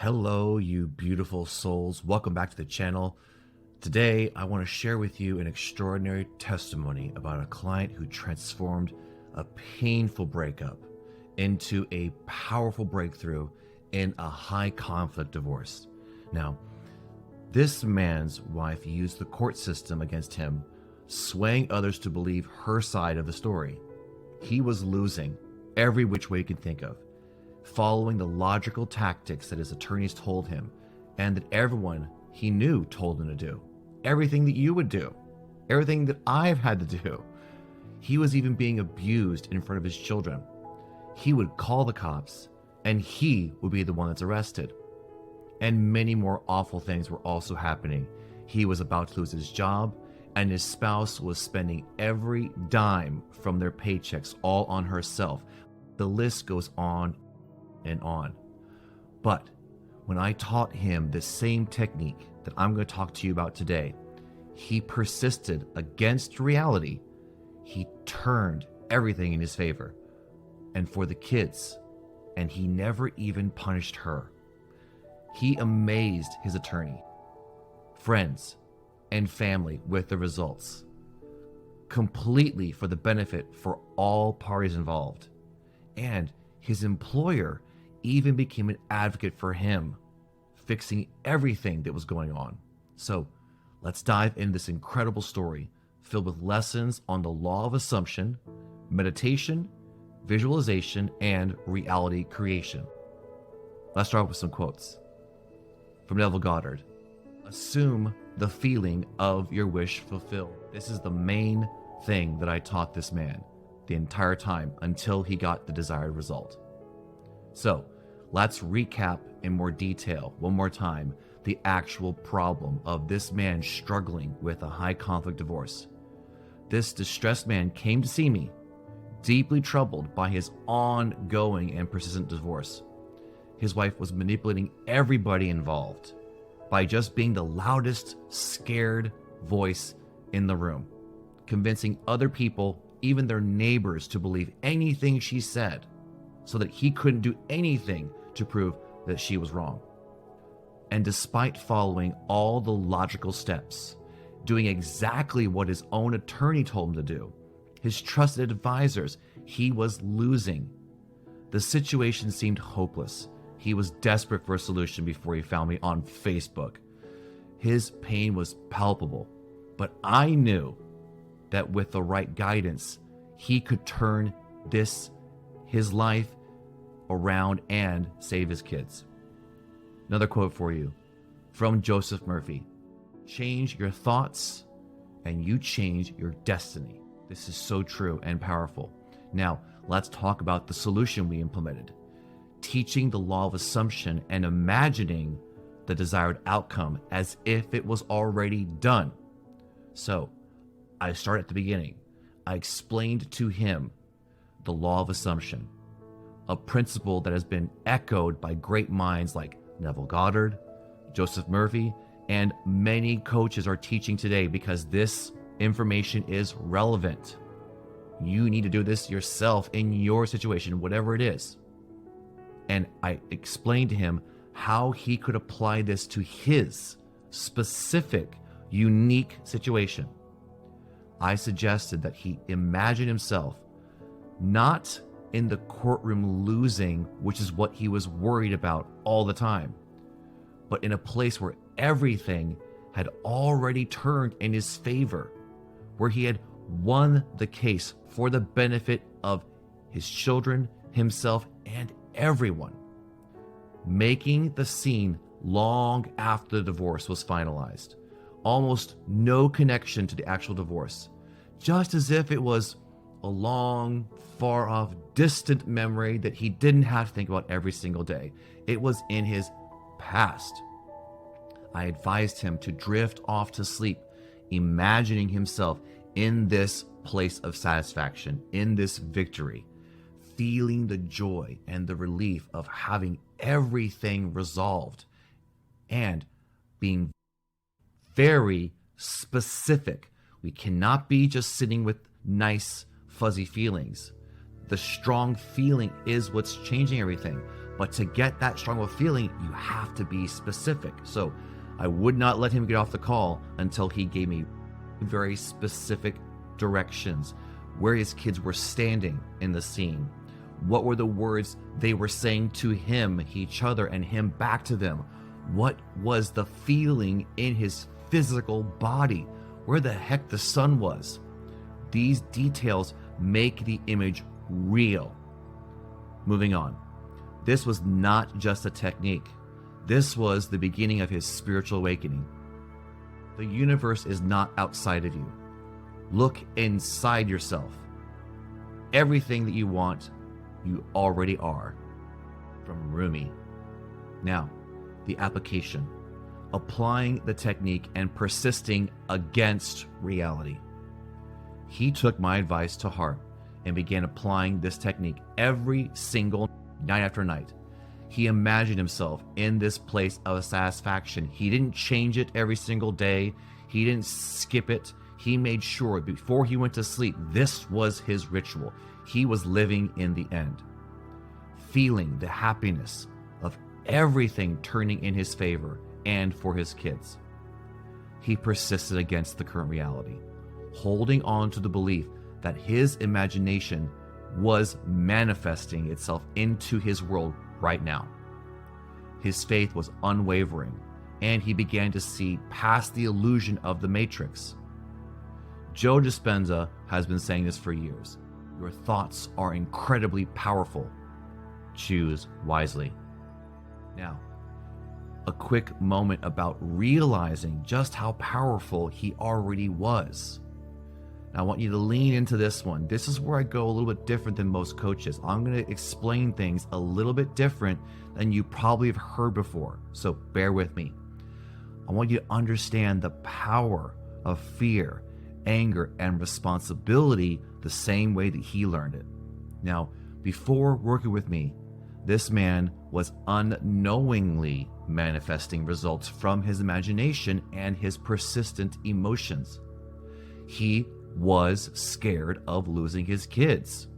Hello, you beautiful souls. Welcome back to the channel. Today, I want to share with you an extraordinary testimony about a client who transformed a painful breakup into a powerful breakthrough in a high conflict divorce. Now, this man's wife used the court system against him, swaying others to believe her side of the story. He was losing every which way you can think of, following the logical tactics that his attorneys told him and that everyone he knew told him to do. Everything that you would do, everything that I've had to do. He was even being abused in front of his children. He would call the cops and he would be the one that's arrested. And many more awful things were also happening. He was about to lose his job, and his spouse was spending every dime from their paychecks all on herself. The list goes on and on. But when I taught him the same technique that I'm going to talk to you about today, he persisted against reality. He turned everything in his favor and for the kids, and he never even punished her. He amazed his attorney, friends, and family with the results, completely for the benefit for all parties involved. And his employer even became an advocate for him, fixing everything that was going on. So let's dive into this incredible story filled with lessons on the law of assumption, meditation, visualization, and reality creation. Let's start with some quotes from Neville Goddard. Assume the feeling of your wish fulfilled. This is the main thing that I taught this man the entire time until he got the desired result. So let's recap in more detail one more time the actual problem of this man struggling with a high conflict divorce. This distressed man came to see me, deeply troubled by his ongoing and persistent divorce. His wife was manipulating everybody involved by just being the loudest, scared voice in the room, convincing other people, even their neighbors, to believe anything she said so that he couldn't do anything to prove that she was wrong. And despite following all the logical steps, doing exactly what his own attorney told him to do, his trusted advisors, he was losing. The situation seemed hopeless. He was desperate for a solution before he found me on Facebook. His pain was palpable, but I knew that with the right guidance, he could turn his life around and save his kids. Another quote for you from Joseph Murphy. Change your thoughts and you change your destiny. This is so true and powerful. Now, let's talk about the solution we implemented. Teaching the law of assumption and imagining the desired outcome as if it was already done. So, I start at the beginning. I explained to him the law of assumption, a principle that has been echoed by great minds like Neville Goddard, Joseph Murphy, and many coaches are teaching today because this information is relevant. You need to do this yourself in your situation, whatever it is. And I explained to him how he could apply this to his specific, unique situation. I suggested that he imagine himself not in the courtroom losing, which is what he was worried about all the time, but in a place where everything had already turned in his favor, where he had won the case for the benefit of his children, himself, and everyone, making the scene long after the divorce was finalized. Almost no connection to the actual divorce, just as if it was a long, far off, distant memory that he didn't have to think about every single day. It was in his past. I advised him to drift off to sleep, imagining himself in this place of satisfaction, in this victory, feeling the joy and the relief of having everything resolved, and being very specific. We cannot be just sitting with nice, fuzzy feelings. The strong feeling is what's changing everything. But to get that strong of a feeling, you have to be specific. So I would not let him get off the call until he gave me very specific directions, where his kids were standing in the scene. What were the words they were saying to him, each other, and him back to them? What was the feeling in his physical body? Where the heck the sun was? These details make the image real. Moving on. This was not just a technique. This was the beginning of his spiritual awakening. The universe is not outside of you. Look inside yourself. Everything that you want, you already are. From Rumi. Now, the application. Applying the technique and persisting against reality. He took my advice to heart and began applying this technique every single night after night. He imagined himself in this place of satisfaction. He didn't change it every single day. He didn't skip it. He made sure before he went to sleep, this was his ritual. He was living in the end, feeling the happiness of everything turning in his favor and for his kids. He persisted against the current reality, holding on to the belief that his imagination was manifesting itself into his world right now. His faith was unwavering, and he began to see past the illusion of the matrix. Joe Dispenza has been saying this for years. Your thoughts are incredibly powerful. Choose wisely. Now, a quick moment about realizing just how powerful he already was. Now, I want you to lean into this one. This is where I go a little bit different than most coaches. I'm going to explain things a little bit different than you probably have heard before. So bear with me. I want you to understand the power of fear, anger, and responsibility the same way that he learned it. Now, before working with me, this man was unknowingly manifesting results from his imagination and his persistent emotions. He was scared of losing his kids.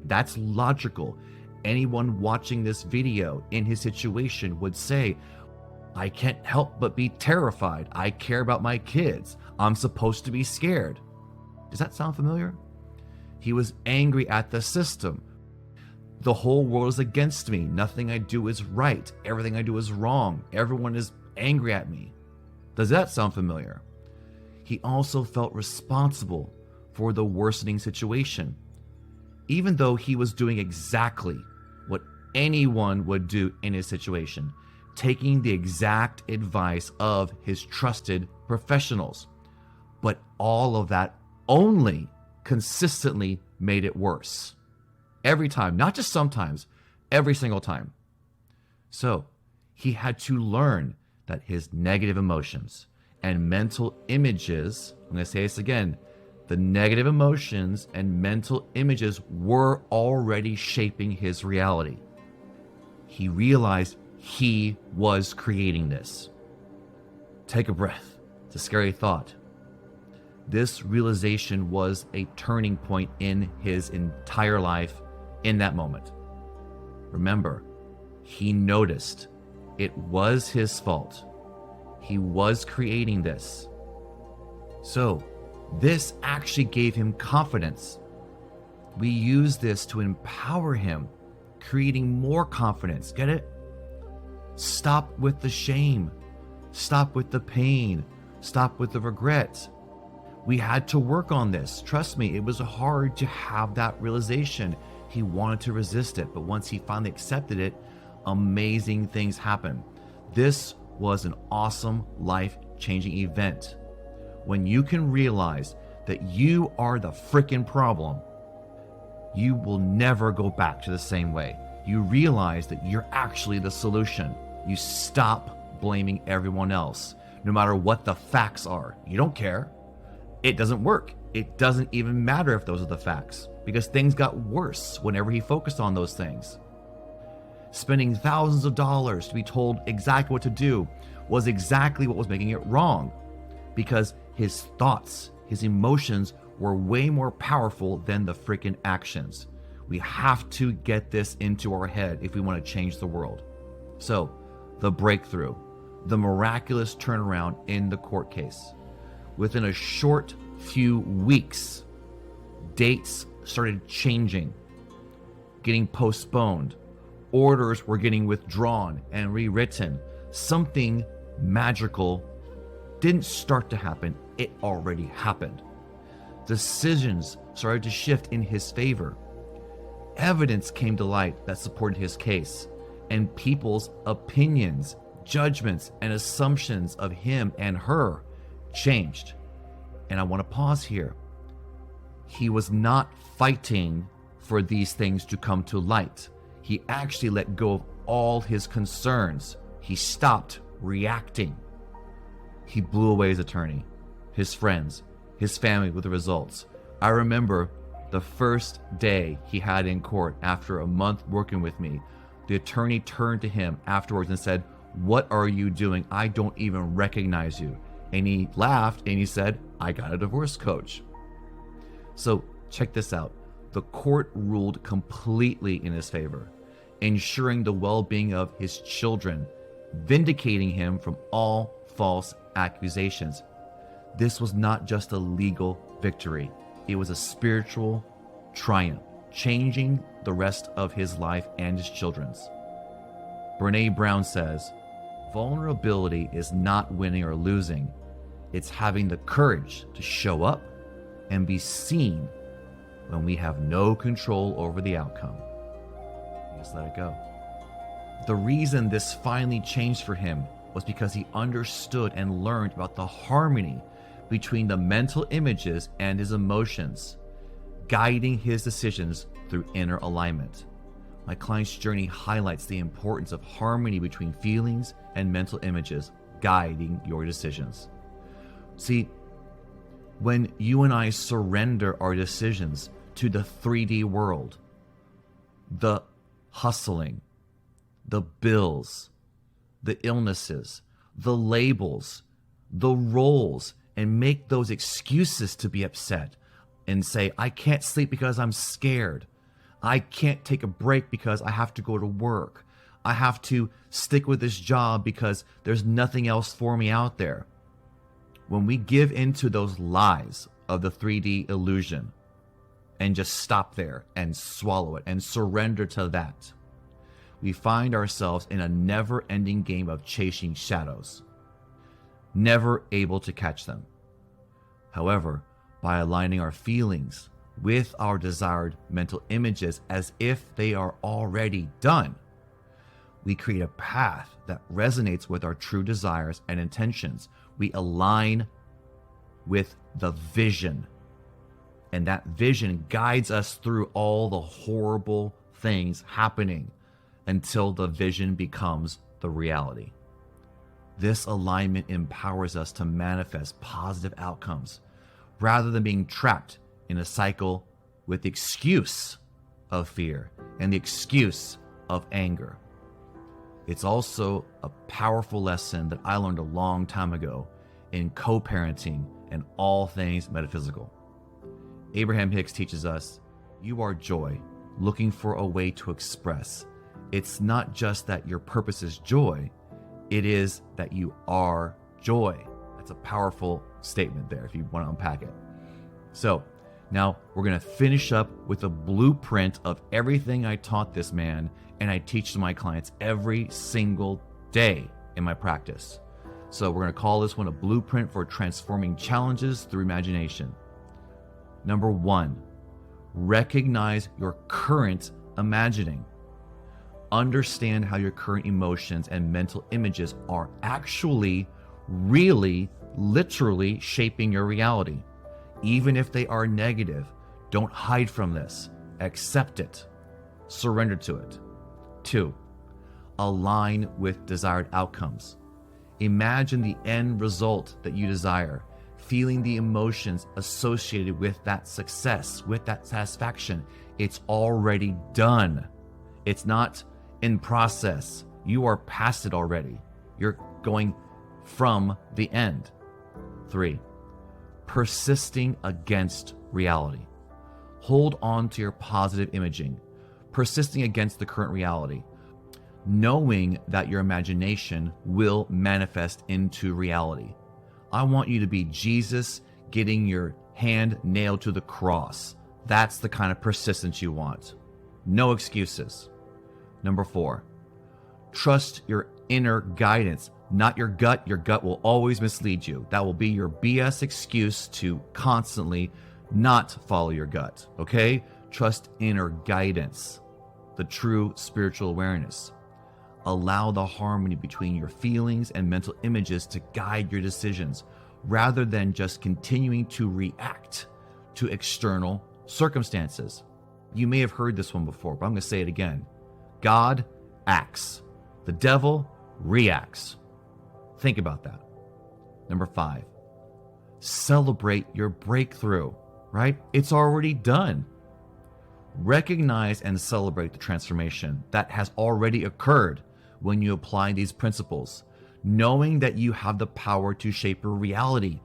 That's logical. Anyone watching this video in his situation would say, I can't help but be terrified. I care about my kids. I'm supposed to be scared. Does that sound familiar? He was angry at the system. The whole world is against me. Nothing I do is right. Everything I do is wrong. Everyone is angry at me. Does that sound familiar? He also felt responsible for the worsening situation, even though he was doing exactly what anyone would do in his situation, taking the exact advice of his trusted professionals. But all of that only consistently made it worse. Every time, not just sometimes, every single time. So he had to learn that his negative emotions and mental images, I'm going to say this again, the negative emotions and mental images were already shaping his reality. He realized he was creating this. Take a breath. It's a scary thought. This realization was a turning point in his entire life in that moment. Remember, he noticed it was his fault. He was creating this. So, this actually gave him confidence. We use this to empower him, creating more confidence. Get it? Stop with the shame. Stop with the pain. Stop with the regret. We had to work on this. Trust me, it was hard to have that realization. He wanted to resist it, but once he finally accepted it, amazing things happened. This was an awesome, life-changing event. When you can realize that you are the freaking problem, you will never go back to the same way. You realize that you're actually the solution. You stop blaming everyone else, no matter what the facts are. You don't care. It doesn't work. It doesn't even matter if those are the facts, because things got worse whenever he focused on those things. Spending thousands of dollars to be told exactly what to do was exactly what was making it wrong, because his thoughts, his emotions were way more powerful than the freaking actions. We have to get this into our head if we want to change the world. So, the breakthrough, the miraculous turnaround in the court case. Within a short few weeks, dates started changing, getting postponed. Orders were getting withdrawn and rewritten. Something magical didn't start to happen, it already happened. Decisions started to shift in his favor. Evidence came to light that supported his case, and people's opinions, judgments, and assumptions of him and her changed. And I want to pause here. He was not fighting for these things to come to light. He actually let go of all his concerns. He stopped reacting. He blew away his attorney, his friends, his family with the results. I remember the first day he had in court after a month working with me. The attorney turned to him afterwards and said, "What are you doing? I don't even recognize you." And he laughed and he said, "I got a divorce coach." So check this out. The court ruled completely in his favor, ensuring the well-being of his children, vindicating him from all false accusations. This was not just a legal victory. It was a spiritual triumph, changing the rest of his life and his children's. Brene Brown says, vulnerability is not winning or losing. It's having the courage to show up and be seen when we have no control over the outcome. Just let it go. The reason this finally changed for him was because he understood and learned about the harmony between the mental images and his emotions, guiding his decisions through inner alignment. My client's journey highlights the importance of harmony between feelings and mental images, guiding your decisions. See, when you and I surrender our decisions to the 3D world, the hustling, the bills, the illnesses, the labels, the roles, and make those excuses to be upset and say, I can't sleep because I'm scared. I can't take a break because I have to go to work. I have to stick with this job because there's nothing else for me out there. When we give into those lies of the 3D illusion and just stop there and swallow it and surrender to that, we find ourselves in a never-ending game of chasing shadows, never able to catch them. However, by aligning our feelings with our desired mental images as if they are already done, we create a path that resonates with our true desires and intentions. We align with the vision, and that vision guides us through all the horrible things happening until the vision becomes the reality. This alignment empowers us to manifest positive outcomes rather than being trapped in a cycle with the excuse of fear and the excuse of anger. It's also a powerful lesson that I learned a long time ago in co-parenting and all things metaphysical. Abraham Hicks teaches us, you are joy, looking for a way to express. It's not just that your purpose is joy, it is that you are joy. That's a powerful statement there if you want to unpack it. So now we're going to finish up with a blueprint of everything I taught this man and I teach to my clients every single day in my practice. So we're going to call this one a blueprint for transforming challenges through imagination. Number 1, recognize your current imagining. Understand how your current emotions and mental images are actually, really, literally shaping your reality. Even if they are negative, don't hide from this. Accept it. Surrender to it. 2, align with desired outcomes. Imagine the end result that you desire, feeling the emotions associated with that success, with that satisfaction. It's already done. It's not in process. You are past it already. You're going from the end. 3, persisting against reality. Hold on to your positive imaging, persisting against the current reality, knowing that your imagination will manifest into reality. I want you to be Jesus getting your hand nailed to the cross. That's the kind of persistence you want. No excuses. Number 4, trust your inner guidance, not your gut. Your gut will always mislead you. That will be your BS excuse to constantly not follow your gut, okay? Trust inner guidance, the true spiritual awareness. Allow the harmony between your feelings and mental images to guide your decisions, rather than just continuing to react to external circumstances. You may have heard this one before, but I'm going to say it again. God acts. The devil reacts. Think about that. Number 5, celebrate your breakthrough, right? It's already done. Recognize and celebrate the transformation that has already occurred when you apply these principles, knowing that you have the power to shape your reality.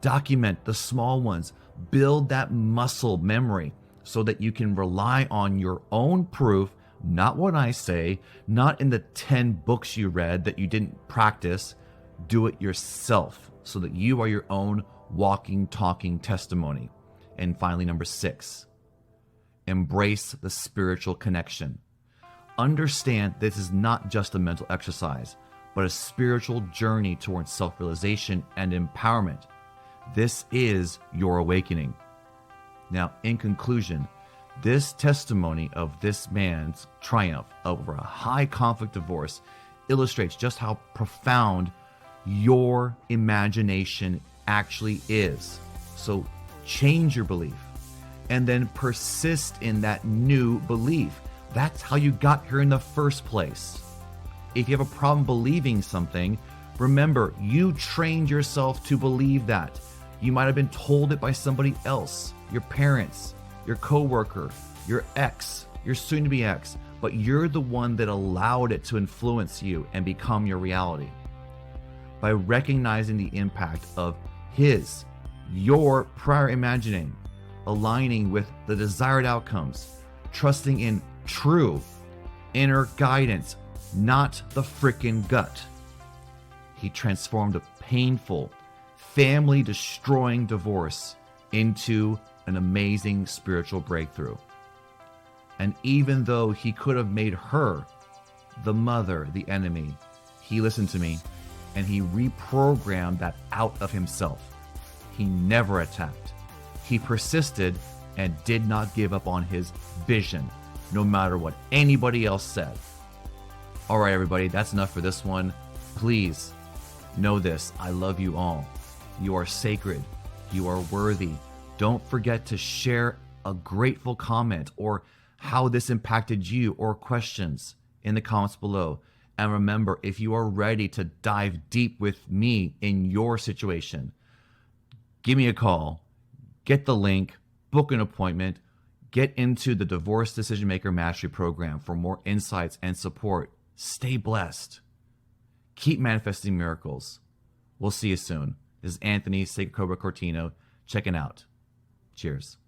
Document the small ones. Build that muscle memory so that you can rely on your own proof, not what I say, not in the 10 books you read that you didn't practice. Do it yourself so that you are your own walking, talking testimony. And finally, number 6, embrace the spiritual connection. Understand this is not just a mental exercise, but a spiritual journey towards self-realization and empowerment. This is your awakening. Now, in conclusion, this testimony of this man's triumph over a high conflict divorce illustrates just how profound your imagination actually is. So change your belief and then persist in that new belief. That's how you got here in the first place. If you have a problem believing something, remember, you trained yourself to believe that. You might have been told it by somebody else, your parents, your coworker, your ex, your soon-to-be ex, but you're the one that allowed it to influence you and become your reality. By recognizing the impact of your prior imagining, aligning with the desired outcomes, trusting in true inner guidance, not the frickin' gut. He transformed a painful, family-destroying divorce into an amazing spiritual breakthrough. And even though he could have made her, the mother, the enemy, he listened to me and he reprogrammed that out of himself. He never attacked. He persisted and did not give up on his vision, no matter what anybody else said. All right, everybody, that's enough for this one. Please know this. I love you all. You are sacred. You are worthy. Don't forget to share a grateful comment or how this impacted you or questions in the comments below. And remember, if you are ready to dive deep with me in your situation, give me a call, get the link, book an appointment, get into the Divorce Decision Maker Mastery Program for more insights and support. Stay blessed. Keep manifesting miracles. We'll see you soon. This is Anthony Sacred Cobra Cortino checking out. Cheers.